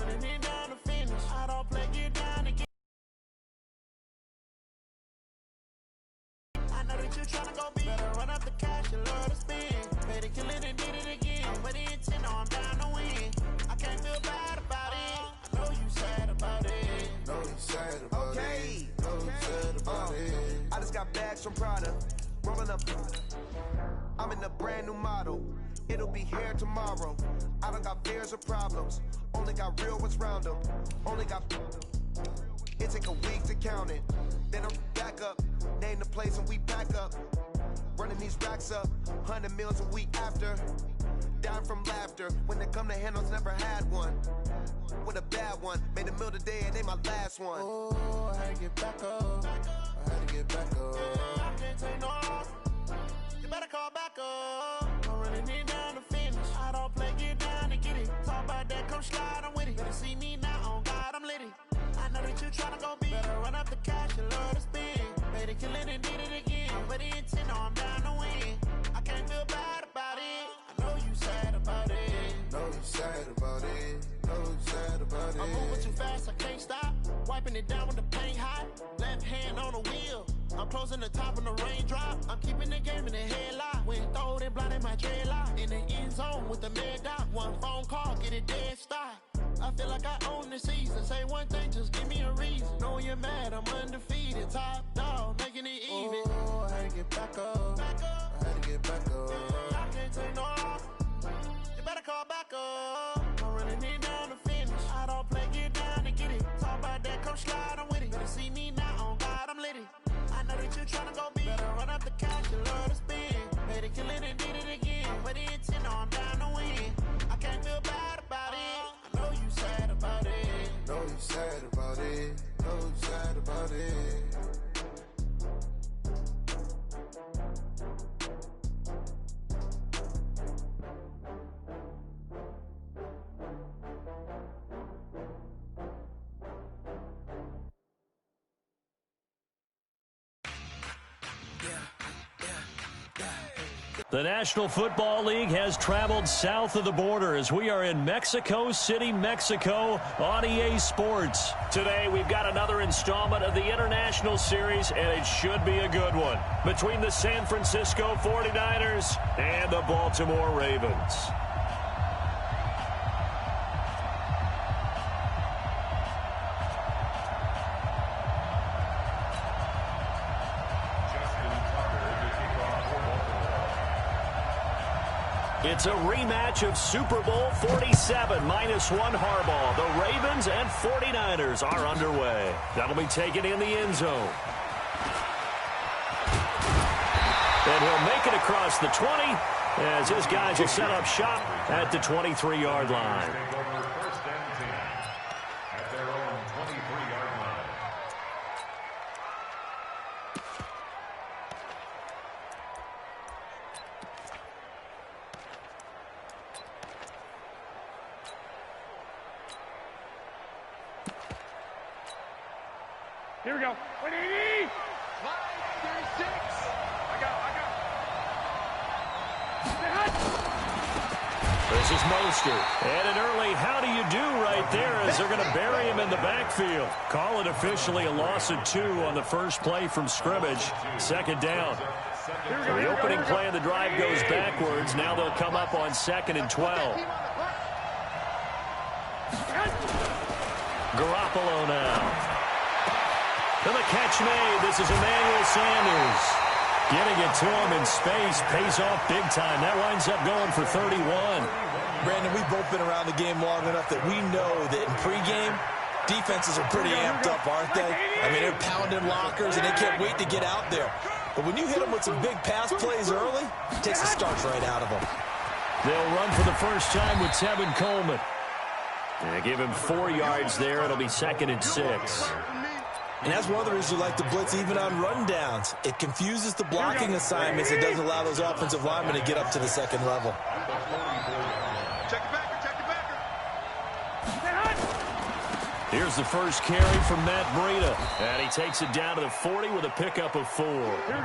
running it down to finish. I don't play, get down to get. I know that you tryna go big. Better run up the cash, you love to spend. Made it, kill it, and did it again. With the intent, no, I'm down to win. I can't feel bad about it. I know you sad about it. Know you sad about it. Know you sad about it. I just got bags from Prada. Rolling up. I'm in a brand new model. It'll be here tomorrow. I don't got fears or problems. Only got real ones round them. Only got. It take a week to count it. Then I'm back up. Name the place and we back up. Running these racks up. 100 meals a week after. Down from laughter. When they come to handles, never had one. With a bad one. Made a meal today and they my last one. Oh, I had to get back up. I had to get back up. I can't take no off. You better call back up. I'm running it down to finish. I don't play, get down to get it. Talk about that, come slide, I'm with it. Better see me now, on God, I'm litty. I know that you tryna go big. Better run up the cash, you love to spend. Made it, kill it, and did it again. With the intent, no, I'm down to win. I can't feel bad about it. I know you sad about it. Know you sad about it. Know you sad about it. I'm moving too fast, I can't stop. Wiping it down with the paint hot. Left hand on the wheel. I'm closing the top of the raindrop. I'm keeping the game in the headlock. When throwed and blinded my dreadlock. In the end zone with the mid dot. One phone call, get it dead stop. I feel like I own the season. Say one thing, just give me a reason. Knowing you're mad, I'm undefeated. Top dog, making it even. Oh, I had to get back up. I had to get back up. I can't take no off. You better call back up. I'm running it down to finish. I don't play, get down to get it. Talk about that, come slide, I'm with it. Better see me now, on God, I'm litty. I know that you tryna go big. Better run up the cash, you love to spend. Made it, kill it, and did it again. With the intent, no, I'm down to win. I can't feel bad about it. I know you sad about it. Know you sad about it. Know you sad about it. The National Football League has traveled south of the border as we are in Mexico City, Mexico on EA Sports. Today we've got another installment of the International Series, and it should be a good one, between the San Francisco 49ers and the Baltimore Ravens. It's a rematch of Super Bowl 47, -1 Harbaugh. The Ravens and 49ers are underway. That'll be taken in the end zone. And he'll make it across the 20 as his guys will set up shop at the 23-yard line. Here we go. 180. Line 36. I got. This is Mostert. And an early how do you do right there as they're going to bury him in the backfield. Call it officially a loss of 2 on the first play from scrimmage. Second down. The opening play of the drive goes backwards. Now they'll come up on 2nd and 12. Garoppolo now. And the catch made. This is Emmanuel Sanders. Getting it to him in space pays off big time. That winds up going for 31. Brandon, we've both been around the game long enough that we know that in pregame, defenses are pretty amped up, aren't they? I mean, they're pounding lockers, and they can't wait to get out there. But when you hit them with some big pass plays early, it takes the starch right out of them. They'll run for the first time with Tevin Coleman. They give him 4 yards there. It'll be 2nd and 6. And that's one of the reasons you like to blitz even on rundowns. It confuses the blocking assignments. It doesn't allow those offensive linemen to get up to the second level. Check the backer, check the backer. Here's the first carry from Matt Breida. And he takes it down to the 40 with a pickup of 4. Here we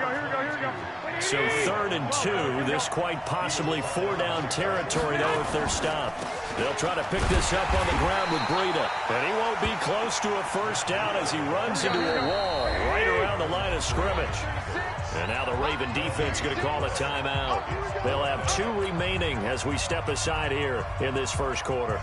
go. So 3rd and 2. This quite possibly 4-down territory, though, if they're stopped. They'll try to pick this up on the ground with Breida. And he won't be close to a first down as he runs into a wall right around the line of scrimmage. And now the Raven defense going to call a timeout. They'll have 2 remaining as we step aside here in this first quarter.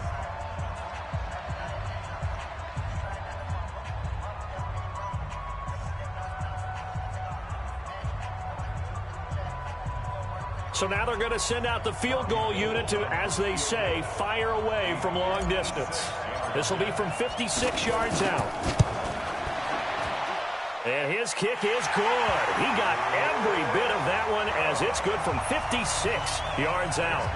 So now they're going to send out the field goal unit to, as they say, fire away from long distance. This will be from 56 yards out. And his kick is good. He got every bit of that one as it's good from 56 yards out.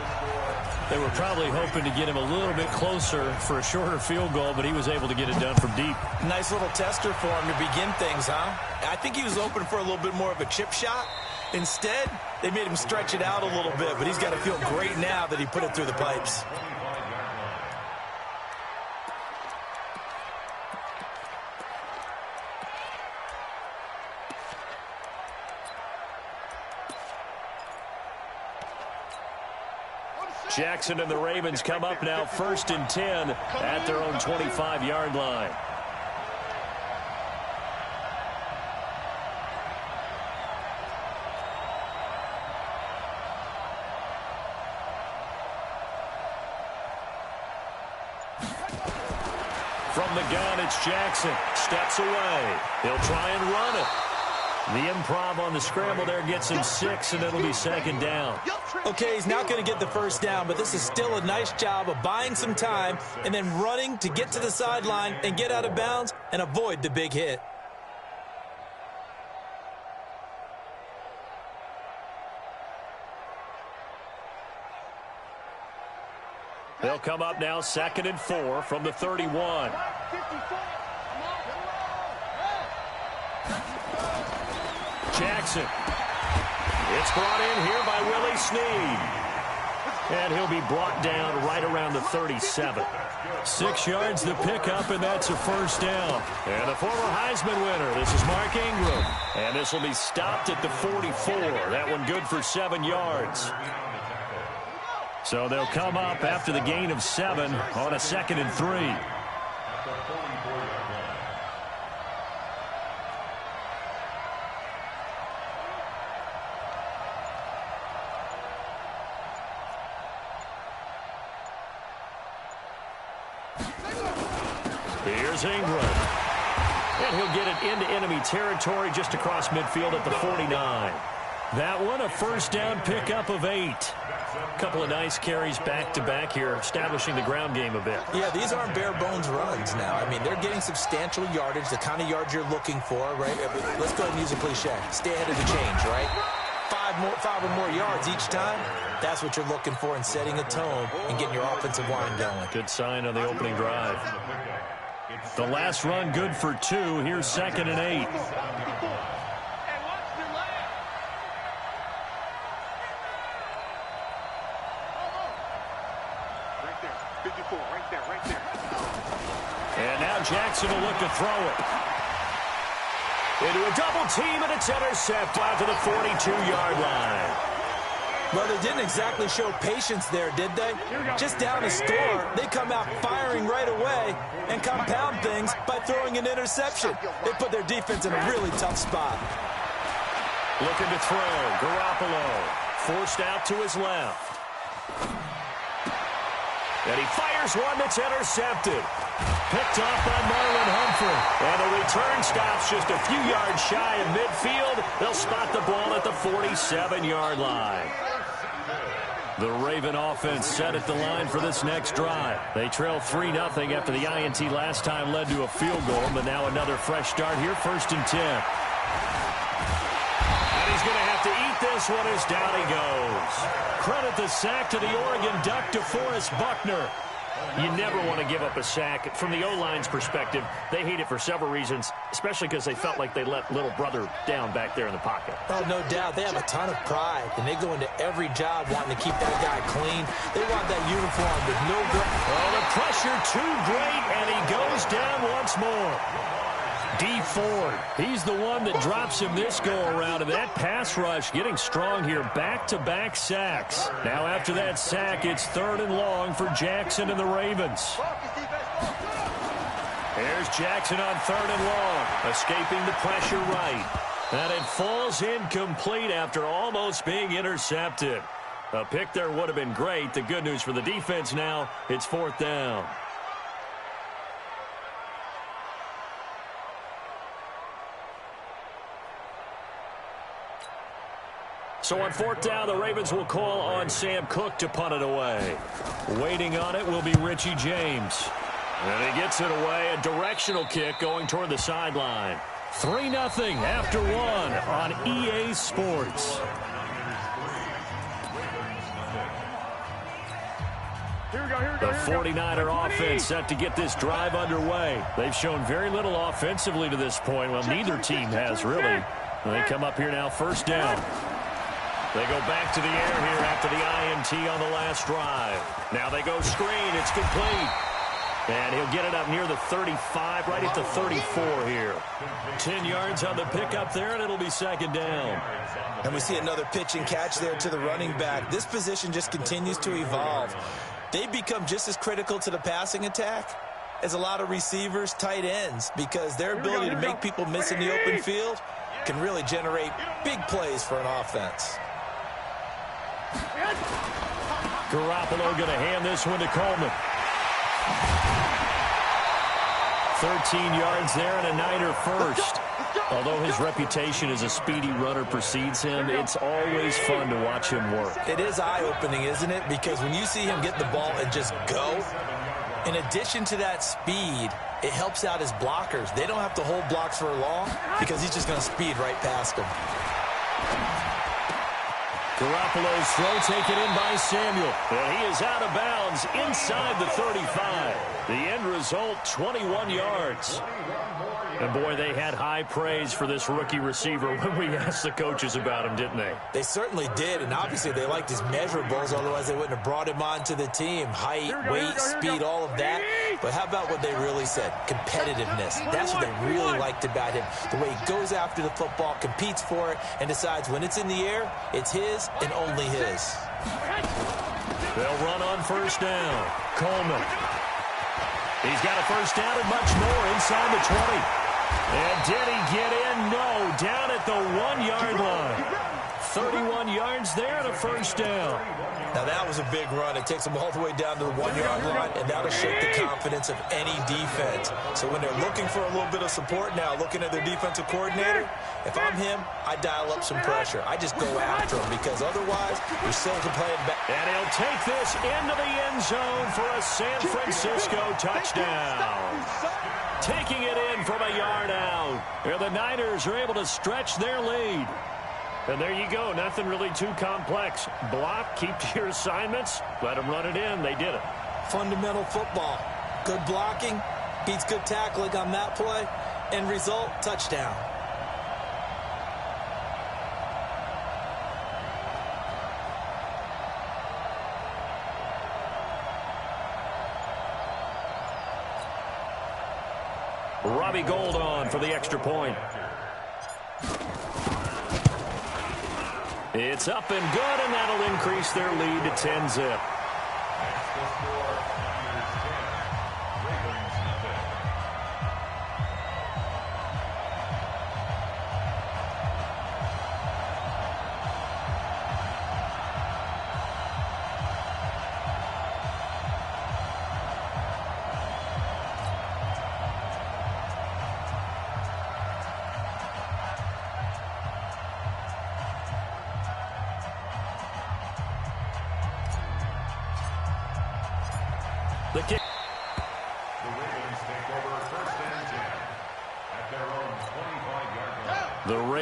They were probably hoping to get him a little bit closer for a shorter field goal, but he was able to get it done from deep. Nice little tester for him to begin things, huh? I think he was open for a little bit more of a chip shot. Instead, they made him stretch it out a little bit, but he's got to feel great now that he put it through the pipes. Jackson and the Ravens come up now 1st and 10 at their own 25-yard line. From the gun, it's Jackson. Steps away. He'll try and run it. The improv on the scramble there gets him 6, and it'll be 2nd down. Okay, he's not going to get the first down, but this is still a nice job of buying some time and then running to get to the sideline and get out of bounds and avoid the big hit. They'll come up now 2nd and 4 from the 31. Jackson. It's brought in here by Willie Snead. And he'll be brought down right around the 37. 6 yards the pickup, and that's a first down. And the former Heisman winner, this is Mark Ingram. And this will be stopped at the 44. That one good for 7 yards. So they'll come up after the gain of 7 on a 2nd and 3. Here's Ingram. And he'll get it into enemy territory just across midfield at the 49. That one, a first down pickup of 8. Couple of nice carries back-to-back here, establishing the ground game a bit. Yeah, these aren't bare-bones runs now. I mean, they're getting substantial yardage, the kind of yards you're looking for, right? Let's go ahead and use a cliche. Stay ahead of the change, right? 5 or more yards each time. That's what you're looking for in setting a tone and getting your offensive line going. Good sign on the opening drive. The last run good for 2. Here's 2nd and 8. And now Jackson will look to throw it. Into a double team, and it's intercepted out to the 42-yard line. Well, they didn't exactly show patience there, did they? Just down a score, they come out firing right away and compound things by throwing an interception. They put their defense in a really tough spot. Looking to throw. Garoppolo forced out to his left. And he fires one that's intercepted. Picked off by Marlon Humphrey. And the return stops just a few yards shy of midfield. They'll spot the ball at the 47-yard line. The Raven offense set at the line for this next drive. They trail 3-0 after the INT last time led to a field goal, but now another fresh start here, 1st and 10. And he's going to have to eat this one as down he goes. Credit the sack to the Oregon Duck, DeForest Buckner. You never want to give up a sack. From the O-line's perspective, they hate it for several reasons, especially because they felt like they let little brother down back there in the pocket. Oh, no doubt. They have a ton of pride, and they go into every job wanting to keep that guy clean. They want that uniform with no... Oh, the pressure too great, and he goes down once more. D Ford, he's the one that drops him this go-around, and that pass rush getting strong here. Back-to-back sacks. Now after that sack, it's 3rd and long for Jackson and the Ravens. There's Jackson on 3rd and long, escaping the pressure right. And it falls incomplete after almost being intercepted. A pick there would have been great. The good news for the defense now, it's 4th down. So on 4th down, the Ravens will call on Sam Cook to punt it away. Waiting on it will be Richie James. And he gets it away, a directional kick going toward the sideline. 3-0 after 1 on EA Sports. The 49er offense set to get this drive underway. They've shown very little offensively to this point. Well, neither team has really. They come up here now, 1st down. They go back to the air here after the INT on the last drive. Now they go screen. It's complete. And he'll get it up near the 35, right at the 34 here. 10 yards on the pickup there, and it'll be 2nd down. And we see another pitch and catch there to the running back. This position just continues to evolve. They become just as critical to the passing attack as a lot of receivers, tight ends, because their ability to make people miss in the open field can really generate big plays for an offense. Garoppolo going to hand this one to Coleman. 13 yards there and a Niner first. Although his reputation as a speedy runner precedes him, it's always fun to watch him work. It is eye-opening, isn't it? Because when you see him get the ball and just go, in addition to that speed, it helps out his blockers. They don't have to hold blocks for long because he's just going to speed right past them. Garoppolo's throw taken in by Samuel. And he is out of bounds inside the 35. The end result, 21 yards. And, boy, they had high praise for this rookie receiver when we asked the coaches about him, didn't they? They certainly did, and obviously they liked his measurables, otherwise they wouldn't have brought him onto the team. Height, weight, speed, all of that. But how about what they really said? Competitiveness. That's what they really liked about him. The way he goes after the football, competes for it, and decides when it's in the air, it's his and only his. They'll run on 1st down. Coleman. He's got a 1st down and much more inside the 20. And did he get in? No, down at the 1-yard line. 31 yards there and a 1st down. Now that was a big run. It takes them all the way down to the 1-yard line, and that'll shake the confidence of any defense. So when they're looking for a little bit of support now, looking at their defensive coordinator, if I'm him, I dial up some pressure. I just go after him because otherwise you're still playing back. And he'll take this into the end zone for a San Francisco touchdown. Taking it in from a yard out. And the Niners are able to stretch their lead. And there you go. Nothing really too complex. Block, keep to your assignments, let them run it in. They did it. Fundamental football. Good blocking beats good tackling on that play. End result, touchdown. Robbie Gould on for the extra point. It's up and good, and that'll increase their lead to 10-zip.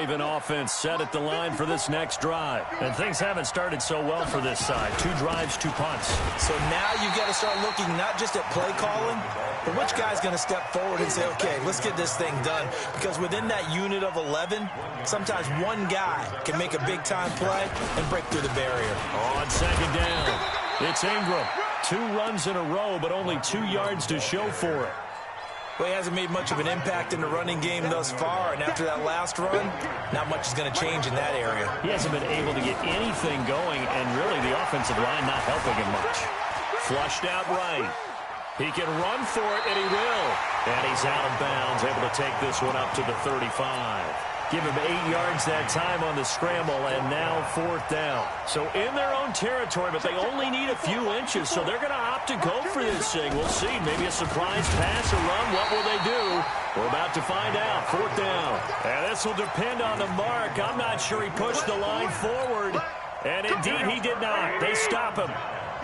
Raven offense set at the line for this next drive. And things haven't started so well for this side. 2 drives, 2 punts. So now you've got to start looking not just at play calling, but which guy's going to step forward and say, okay, let's get this thing done. Because within that unit of 11, sometimes one guy can make a big-time play and break through the barrier. On second down, it's Ingram. 2 runs in a row, but only 2 yards to show for it. Well, he hasn't made much of an impact in the running game thus far, and after that last run, not much is going to change in that area. He hasn't been able to get anything going, and really the offensive line not helping him much. Flushed out right. He can run for it, and he will. And he's out of bounds, able to take this one up to the 35. Give him 8 yards that time on the scramble, and now 4th down. So in their own territory, but they only need a few inches, so they're going to opt to go for this thing. We'll see. Maybe a surprise pass or run. What will they do? We're about to find out. 4th down. And this will depend on the mark. I'm not sure he pushed the line forward. And indeed, he did not. They stop him.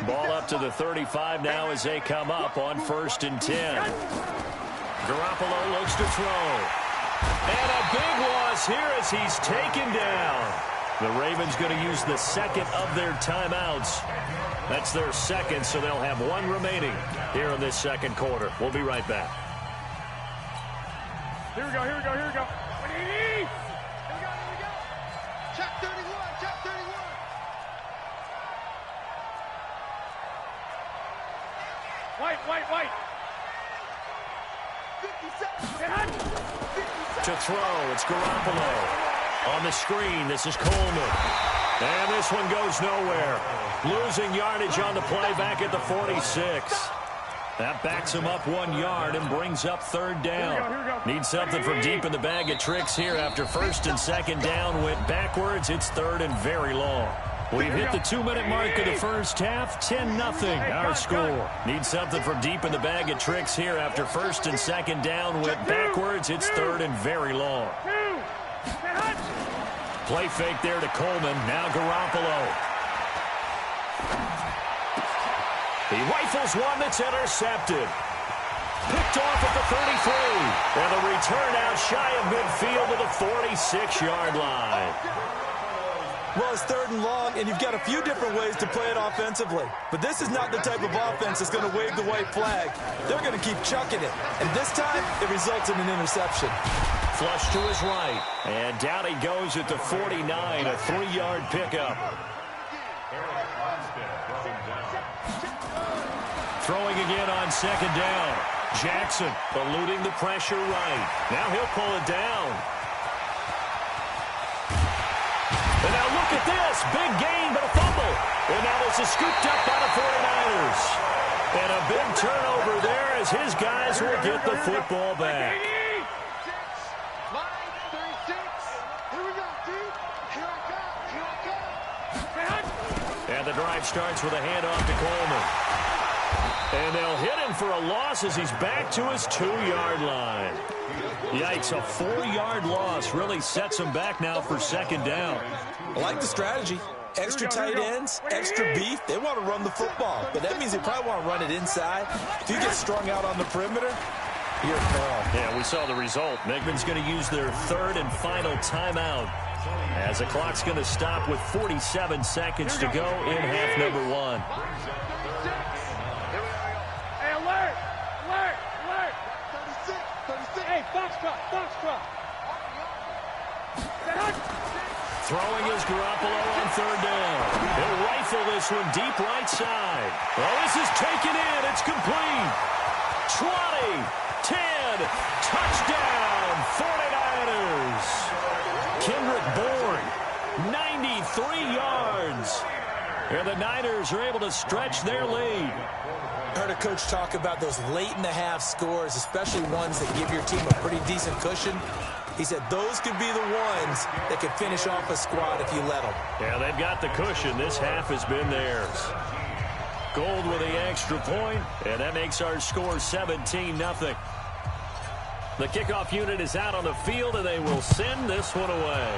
Ball up to the 35 now as they come up on 1st and 10. Garoppolo looks to throw. And a big loss here as he's taken down. The Ravens going to use the second of their timeouts. That's their second, so they'll have 1 remaining here in this second quarter. We'll be right back. Here we go. Here we go. What do you need? Here we go. Check 31. Check 31. White. 57. To throw, it's Garoppolo. On the screen, this is Coleman. And this one goes nowhere. Losing yardage on the play back at the 46. That backs him up 1 yard and brings up 3rd down. Need something from deep in the bag of tricks here after 1st and 2nd down. Went backwards. It's 3rd and very long. We've hit the 2-minute mark of the first half. 10-0 our score. Need something from deep in the bag of tricks here after 1st and 2nd down. Went backwards. It's 3rd and very long. Play fake there to Coleman. Now Garoppolo. He rifles one that's intercepted. Picked off at the 33. And the return out shy of midfield to the 46-yard line. Well, it's 3rd and long, and you've got a few different ways to play it offensively. But this is not the type of offense that's going to wave the white flag. They're going to keep chucking it. And this time, it results in an interception. Flush to his right. And down he goes at the 49, a 3-yard pickup. Throwing again on 2nd down. Jackson eluding the pressure right. Now he'll pull it down. And now look at this. Big gain, but a fumble. And now this is scooped up by the 49ers. And a big turnover there as his guys will get the football back. And the drive starts with a handoff to Coleman. And they'll hit him for a loss as he's back to his 2-yard line. Yikes, a 4-yard loss really sets him back now for 2nd down. I like the strategy. Extra tight ends, extra beef. They want to run the football, but that means they probably want to run it inside. If you get strung out on the perimeter, you're in peril. Yeah, we saw the result. Megman's going to use their 3rd and final timeout as the clock's going to stop with 47 seconds to go in half number 1. Throwing is Garoppolo on 3rd down. He'll rifle this one deep right side. Oh, this is taken in. It's complete. 20, 10, touchdown, 49ers. Kendrick Bourne, 93 yards. And the Niners are able to stretch their lead. I heard a coach talk about those late-in-the-half scores, especially ones that give your team a pretty decent cushion. He said those could be the ones that could finish off a squad if you let them. Yeah, they've got the cushion. This half has been theirs. Gold with the extra point, and that makes our score 17-0. The kickoff unit is out on the field, and they will send this one away.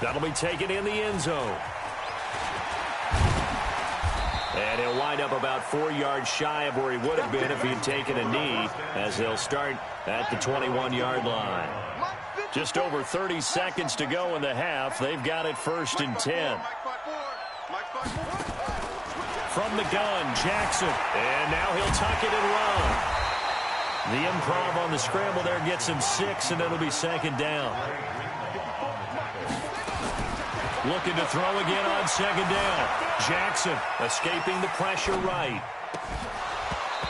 That'll be taken in the end zone. And he'll wind up about 4 yards shy of where he would have been if he'd taken a knee, as they'll start at the 21-yard line. Just over 30 seconds to go in the half. They've got it 1st and 10. From the gun, Jackson. And now he'll tuck it and run. The improv on the scramble there gets him 6, and it'll be 2nd down. Looking to throw again on 2nd down. Jackson escaping the pressure right.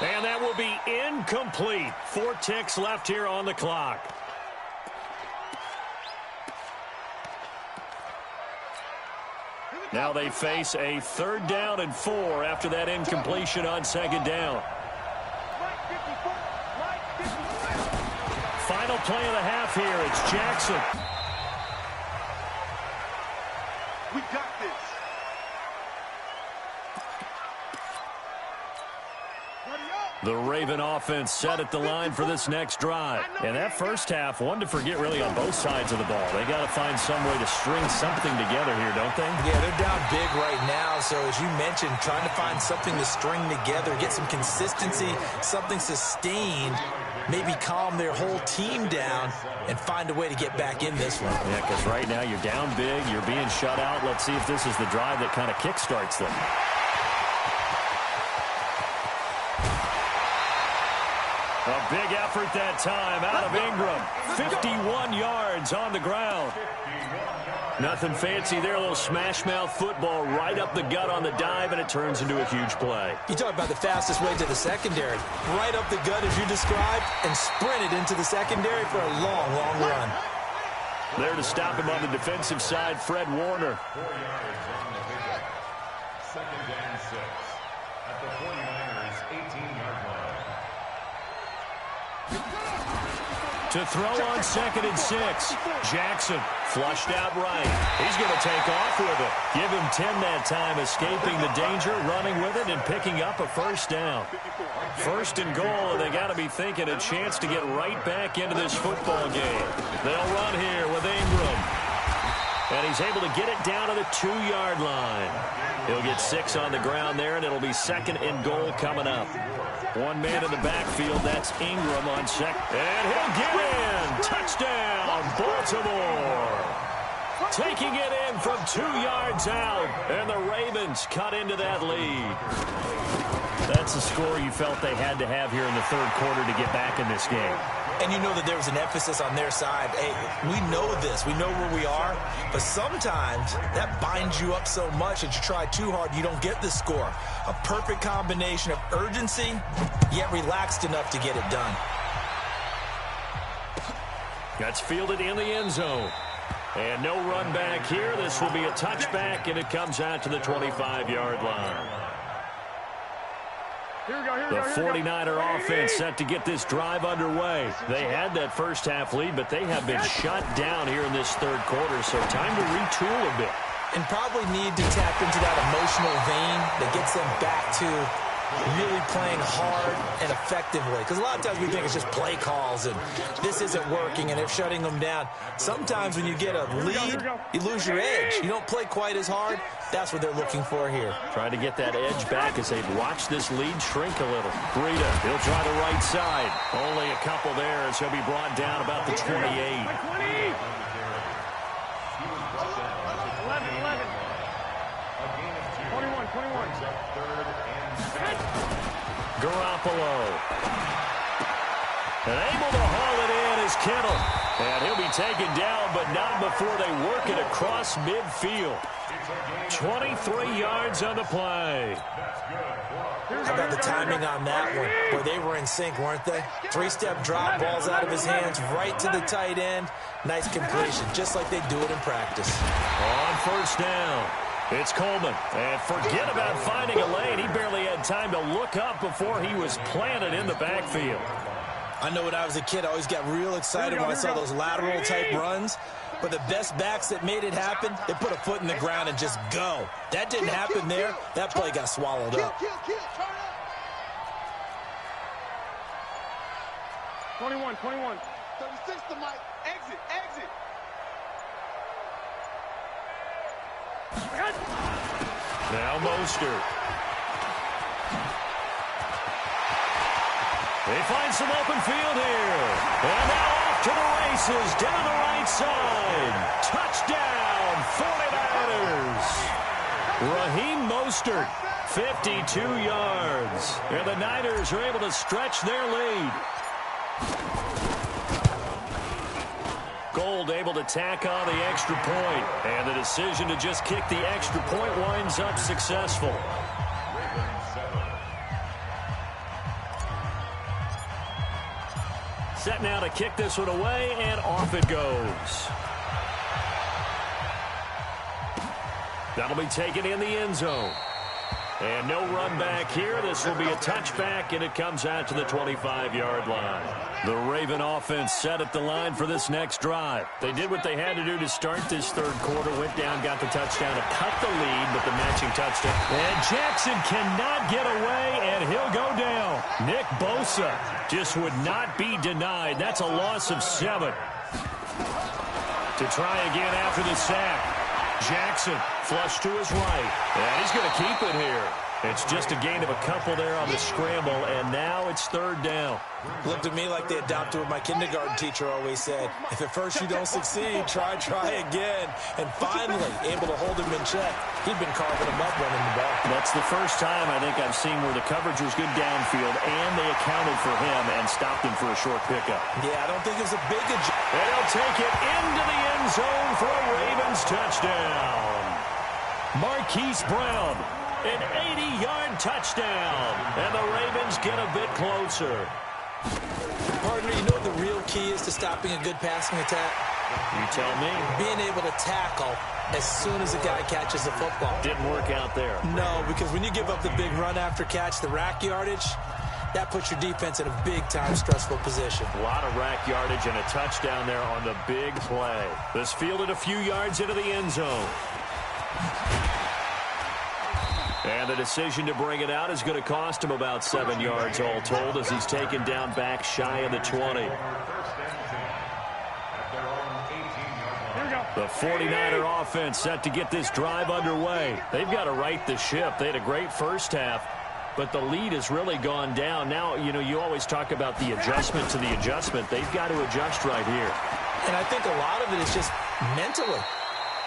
And that will be incomplete. 4 ticks left here on the clock. Now they face a 3rd down and 4 after that incompletion on 2nd down. Final play of the half here. It's Jackson. We got this. The Raven offense set at the line for this next drive. And that first half, one to forget really on both sides of the ball. They got to find some way to string something together here, don't they? Yeah, they're down big right now. So as you mentioned, trying to find something to string together, get some consistency, something sustained, maybe calm their whole team down and find a way to get back in this one. Yeah, because right now you're down big, you're being shut out. Let's see if this is the drive that kind of kickstarts them. A big effort that time out of Ingram. 51 yards on the ground. Nothing fancy there. A little smash-mouth football right up the gut on the dive, and it turns into a huge play. You talk about the fastest way to the secondary. Right up the gut, as you described, and sprinted into the secondary for a long, long run. There to stop him on the defensive side, Fred Warner. 2nd and 6 at the 49ers' 18-yard line. To throw on 2nd and 6. Jackson flushed out right. He's going to take off with it. Give him 10 that time, escaping the danger, running with it, and picking up a 1st down. 1st and goal, and they got to be thinking a chance to get right back into this football game. They'll run here with Ingram. And he's able to get it down to the 2-yard line. He'll get 6 on the ground there, and it'll be 2nd and goal coming up. One man in the backfield, that's Ingram on 2nd. And he'll get in. Touchdown, Baltimore. Taking it in from 2 yards out. And the Ravens cut into that lead. That's the score you felt they had to have here in the 3rd quarter to get back in this game. And you know that there was an emphasis on their side. Hey, we know this. We know where we are. But sometimes that binds you up so much that you try too hard, you don't get the score. A perfect combination of urgency, yet relaxed enough to get it done. That's fielded in the end zone. And no run back here. This will be a touchback, and it comes out to the 25-yard line. The 49er offense set to get this drive underway. They had that first half lead, but they have been shut down here in this 3rd quarter, so time to retool a bit. And probably need to tap into that emotional vein that gets them back to really playing hard and effectively. Because a lot of times we think it's just play calls and this isn't working and they're shutting them down. Sometimes when you get a lead, you lose your edge. You don't play quite as hard. That's what they're looking for here. Trying to get that edge back as they've watched this lead shrink a little. Breida, he'll try the right side. Only a couple there as he'll be brought down about the 28. 21. Garoppolo. And able to haul it in is Kittle. And he'll be taken down, but not before they work it across midfield. 23 yards on the play. How about the timing on that one? Boy, they were in sync, weren't they? 3-step drop, balls out of his hands, right to the tight end. Nice completion, just like they do it in practice. On 1st down, it's Coleman. And forget about finding a lane. He barely had time to look up before he was planted in the backfield. I know when I was a kid, I always got real excited when I saw those lateral-type runs. But the best backs that made it happen, they put a foot in the ground and just go. That didn't happen there. That play got swallowed up. 21. 36 to Mike. Exit. Now Mostert. They find some open field here. And now off to the races down the right side. Touchdown, 49ers. Raheem Mostert, 52 yards. And the Niners are able to stretch their lead. Gold able to tack on the extra point. And the decision to just kick the extra point winds up successful. Set now to kick this one away, and off it goes. That'll be taken in the end zone. And no run back here. This will be a touchback, and it comes out to the 25-yard line. The Raven offense set at the line for this next drive. They did what they had to do to start this third quarter. Went down, got the touchdown to cut the lead, but the matching touchdown. And Jackson cannot get away, and he'll go down. Nick Bosa just would not be denied. That's a loss of 7. To try again after the sack. Jackson flush to his right. And he's going to keep it here. It's just a gain of a couple there on the scramble, and now it's third down. Looked to me like they adopted what my kindergarten teacher always said. If at first you don't succeed, try again. And finally, able to hold him in check. He'd been carving him up running the ball. That's the first time I think I've seen where the coverage was good downfield, and they accounted for him and stopped him for a short pickup. Yeah, I don't think it was a big adjustment. And he'll take it into the end zone for a Ravens touchdown. Marquise Brown, an 80-yard touchdown. And the Ravens get a bit closer. Partner, you know what the real key is to stopping a good passing attack? You tell me. Being able to tackle as soon as a guy catches the football. Didn't work out there. No, because when you give up the big run after catch, the rack yardage, that puts your defense in a big-time stressful position. A lot of rack yardage and a touchdown there on the big play. This fielded a few yards into the end zone. And the decision to bring it out is going to cost him about 7 yards all told as he's taken down back shy of the 20. The 49er offense set to get this drive underway. They've got to right the ship. They had a great first half, but the lead has really gone down. Now, you always talk about the adjustment to the adjustment. They've got to adjust right here. And I think a lot of it is just mentally.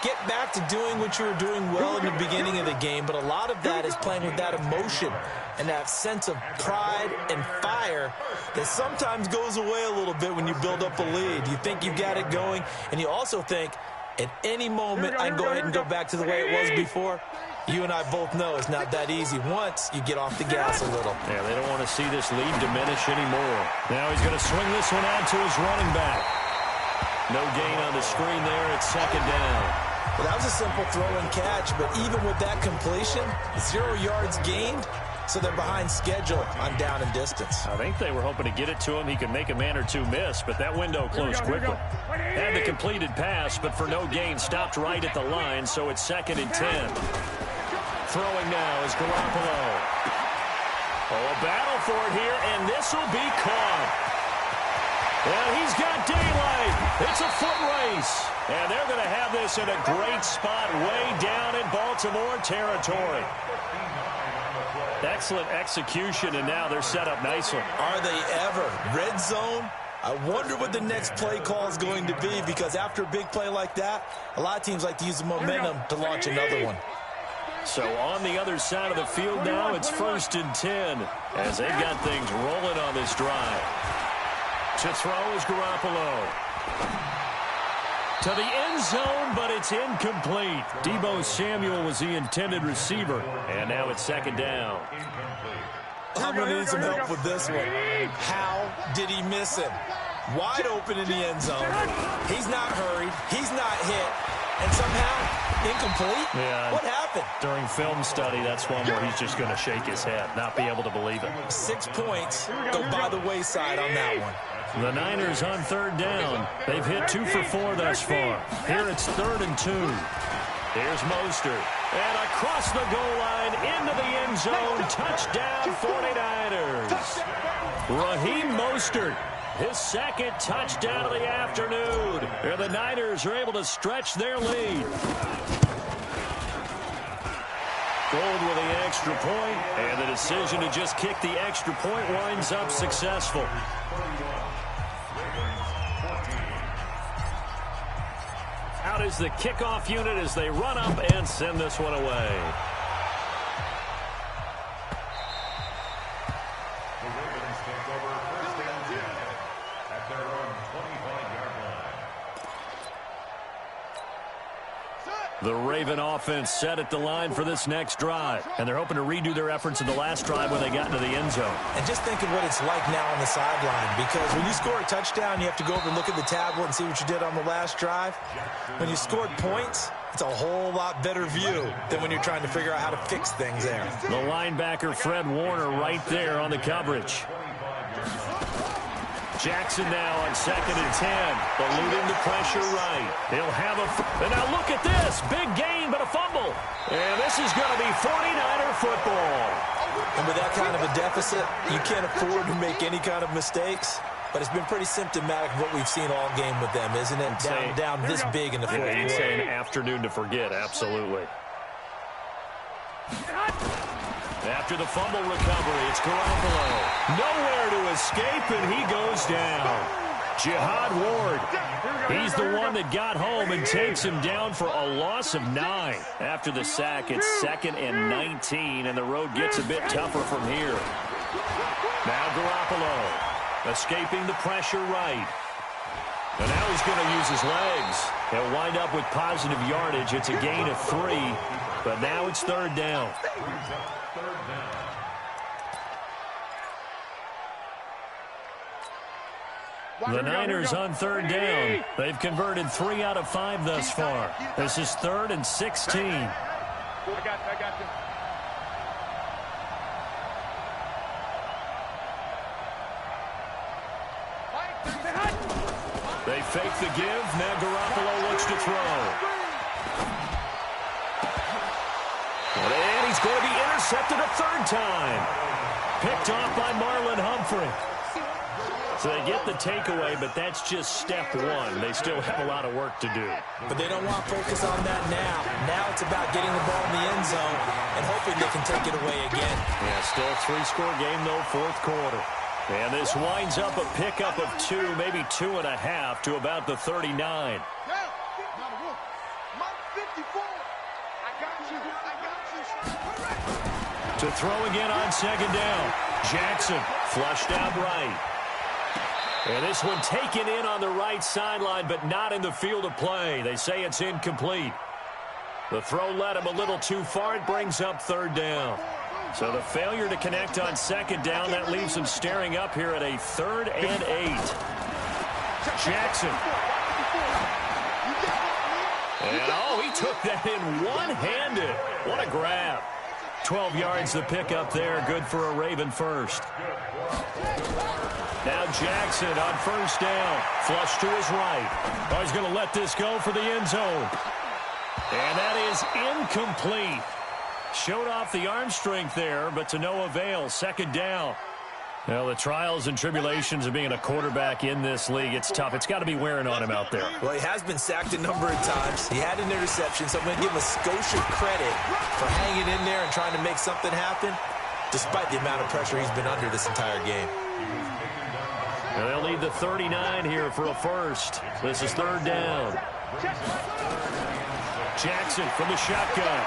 Get back to doing what you were doing well in the beginning of the game, but a lot of that is playing with that emotion and that sense of pride and fire that sometimes goes away a little bit when you build up a lead. You think you've got it going, and you also think at any moment I can go ahead and go back to the way it was before. You and I both know it's not that easy once you get off the gas a little. Yeah, they don't want to see this lead diminish anymore. Now he's going to swing this one out to his running back. No gain on the screen there. It's second down. Well, that was a simple throw and catch, but even with that completion, 0 yards gained, so they're behind schedule on down and distance. I think they were hoping to get it to him. He could make a man or two miss, but that window closed quickly. Had the completed pass, but for no gain, stopped right at the line, so it's 2nd and 10. Throwing now is Garoppolo. Oh, a battle for it here, and this will be caught. And he's got daylight. It's a foot race. And they're going to have this in a great spot way down in Baltimore territory. Excellent execution, and now they're set up nicely. Are they ever? Red zone? I wonder what the next play call is going to be, because after a big play like that, a lot of teams like to use the momentum to launch another one. So on the other side of the field now, it's 1st and 10 as they've got things rolling on this drive. To throw is Garoppolo. To the end zone, but it's incomplete. Deebo Samuel was the intended receiver. And now it's 2nd down. I'm going to need some help with this one. How did he miss him? Wide open in the end zone. He's not hurried. He's not hit. And somehow, incomplete? Yeah. What happened? During film study, that's one where he's just going to shake his head, not be able to believe it. 6 points go by the wayside on that one. The Niners on 3rd down. They've hit 2 for 4 thus far. Here it's 3rd and 2. Here's Mostert. And across the goal line into the end zone. Touchdown 49ers. Raheem Mostert. His 2nd touchdown of the afternoon. And the Niners are able to stretch their lead. Gold with the extra point, and the decision to just kick the extra point winds up successful. Out is the kickoff unit as they run up and send this one away. The Ravens take over first and 10 at their own 25-yard line. The Raven offense set at the line for this next drive, and they're hoping to redo their efforts in the last drive when they got into the end zone. And just think of what it's like now on the sideline, because when you score a touchdown, you have to go over and look at the tablet and see what you did on the last drive. When you scored points, it's a whole lot better view than when you're trying to figure out how to fix things there. The linebacker, Fred Warner, right there on the coverage. Jackson now on 2nd and 10, eluding the pressure right. He'll have and now look at this. Big gain, but a fumble. And this is going to be 49er football. And with that kind of a deficit, you can't afford to make any kind of mistakes. But it's been pretty symptomatic of what we've seen all game with them, isn't it? Down this big in the fourth quarter. It's an afternoon to forget, absolutely. After the fumble recovery, it's Garoppolo. Nowhere to escape, and he goes down. Jihad Ward, he's the one that got home and takes him down for a loss of 9. After the sack, it's 2nd and 19, and the road gets a bit tougher from here. Now Garoppolo, escaping the pressure right. And now he's going to use his legs. He'll wind up with positive yardage. It's a gain of 3, but now it's 3rd down. The Niners on 3rd down. They've converted 3 out of 5 thus far. This is 3rd and 16. I got you. They fake the give. Now Garoppolo looks to throw. And he's going to be intercepted a 3rd time. Picked off by Marlon Humphrey. So they get the takeaway, but that's just step 1. They still have a lot of work to do. But they don't want to focus on that now. Now it's about getting the ball in the end zone and hoping they can take it away again. Yeah, still a 3-score game, though, 4th quarter. And this winds up a pickup of 2, maybe 2.5 to about the 39. To throw again on 2nd down. Jackson flushed out right. And this one taken in on the right sideline, but not in the field of play. They say it's incomplete. The throw led him a little too far. It brings up 3rd down. So the failure to connect on 2nd down, that leaves him staring up here at a 3rd and 8. Jackson. And, he took that in one-handed. What a grab. 12 yards the pickup there. Good for a Raven first. Now Jackson on 1st down. Flush to his right. Oh, he's going to let this go for the end zone. And that is incomplete. Showed off the arm strength there, but to no avail. 2nd down. Well, the trials and tribulations of being a quarterback in this league, it's tough. It's got to be wearing on him out there. Well, he has been sacked a number of times. He had an interception, so I'm going to give him a Scotia credit for hanging in there and trying to make something happen, despite the amount of pressure he's been under this entire game. And they'll need the 39 here for a first. This is 3rd down. Jackson from the shotgun.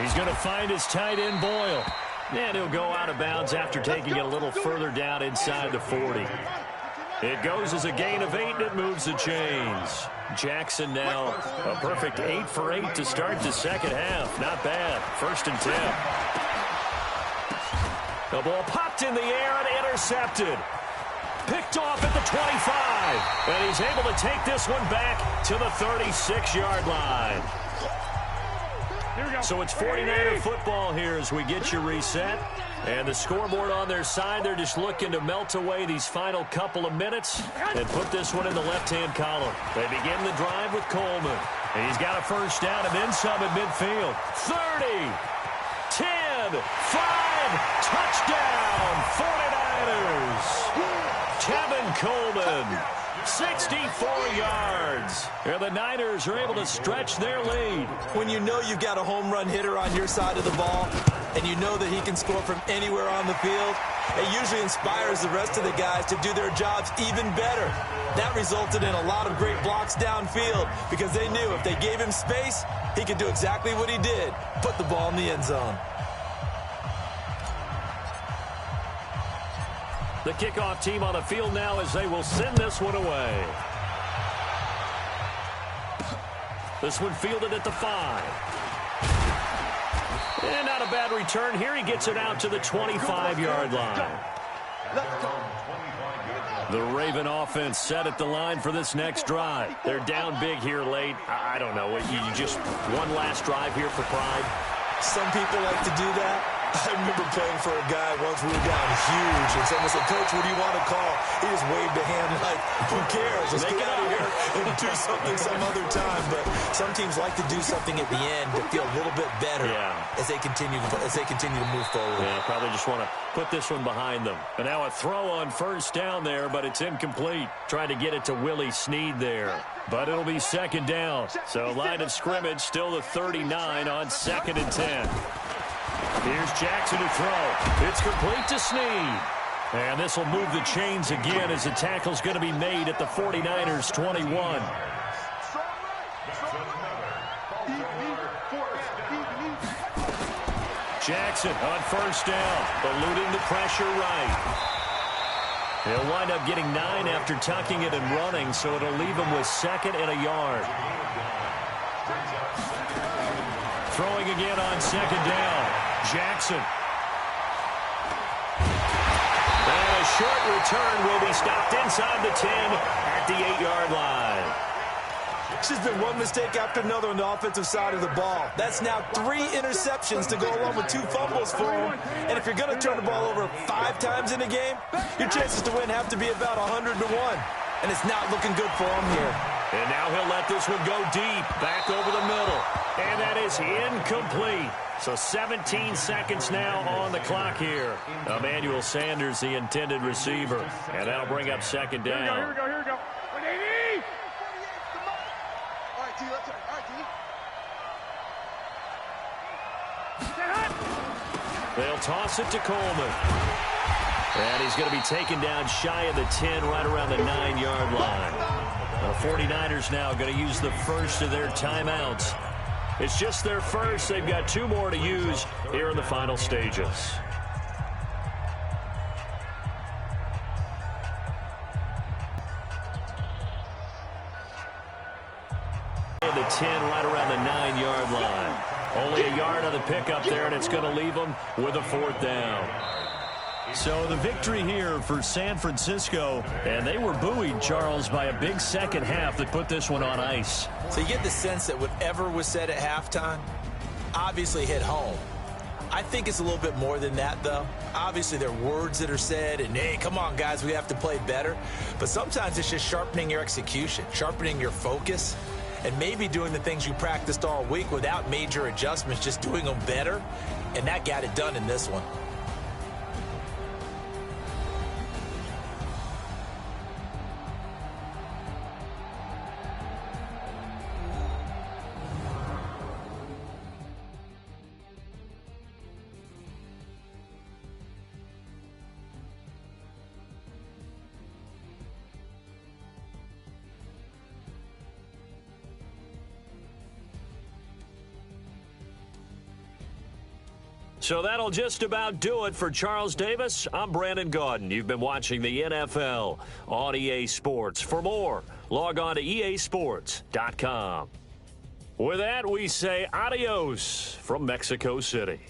He's going to find his tight end, Boyle. And he'll go out of bounds after taking it a little further down inside the 40. It goes as a gain of 8, and it moves the chains. Jackson now a perfect 8 for 8 to start the 2nd half. Not bad. 1st and 10. The ball popped in the air and intercepted. Picked off at the 25. And he's able to take this one back to the 36-yard line. So it's 49er football here as we get you reset. And the scoreboard on their side, they're just looking to melt away these final couple of minutes and put this one in the left-hand column. They begin the drive with Coleman. And he's got a 1st down and then some at midfield. 30, 10, 5, touchdown, 49ers. Tevin Coleman 64 yards. And the Niners are able to stretch their lead. When you know you've got a home run hitter on your side of the ball, and you know that he can score from anywhere on the field, it usually inspires the rest of the guys to do their jobs even better. That resulted in a lot of great blocks downfield because they knew if they gave him space, he could do exactly what he did, put the ball in the end zone. The kickoff team on the field now as they will send this one away. This one fielded at the 5. And not a bad return here. He gets it out to the 25-yard line. The Raven offense set at the line for this next drive. They're down big here late. I don't know. You just one last drive here for pride? Some people like to do that. I remember playing for a guy once. We were down huge, and someone said, "Coach, what do you want to call?" He just waved a hand like, "Who cares? Let's get out of here and do something some other time." But some teams like to do something at the end to feel a little bit better as they continue to move forward. Yeah, probably just want to put this one behind them. And now a throw on first down there, but it's incomplete. Trying to get it to Willie Snead there. But it'll be second down. So line of scrimmage still the 39 on 2nd and 10. Here's Jackson to throw. It's complete to Snead. And this will move the chains again as the tackle's going to be made at the 49ers 21. Jackson on first down, eluding the pressure right. He'll wind up getting 9 after tucking it and running, so it'll leave him with 2nd and a yard. Throwing again on 2nd down. Jackson. And a short return will be stopped inside the 10 at the 8-yard line. It's just been one mistake after another on the offensive side of the ball. That's now 3 interceptions to go along with 2 fumbles for him. And if you're going to turn the ball over 5 times in a game, your chances to win have to be about 100 to 1. And it's not looking good for him here. And now he'll let this one go deep, back over the middle. And that is incomplete. So 17 seconds now on the clock here. Emmanuel Sanders, the intended receiver. And that'll bring up 2nd down. Here we go. 180! All right, T, let's go. All right, T. They'll toss it to Coleman. And he's going to be taken down shy of the 10, right around the 9-yard line. The 49ers now going to use the first of their timeouts. It's just their first. They've got 2 more to use here in the final stages. The 10 right around the 9-yard line. Only a yard on the pickup there, and it's going to leave them with a 4th down. So the victory here for San Francisco, and they were buoyed, Charles, by a big second half that put this one on ice. So you get the sense that whatever was said at halftime obviously hit home. I think it's a little bit more than that, though. Obviously, there are words that are said, and, hey, come on, guys, we have to play better. But sometimes it's just sharpening your execution, sharpening your focus, and maybe doing the things you practiced all week without major adjustments, just doing them better. And that got it done in this one. So that'll just about do it for Charles Davis. I'm Brandon Gaudin. You've been watching the NFL on EA Sports. For more, log on to easports.com. With that, we say adios from Mexico City.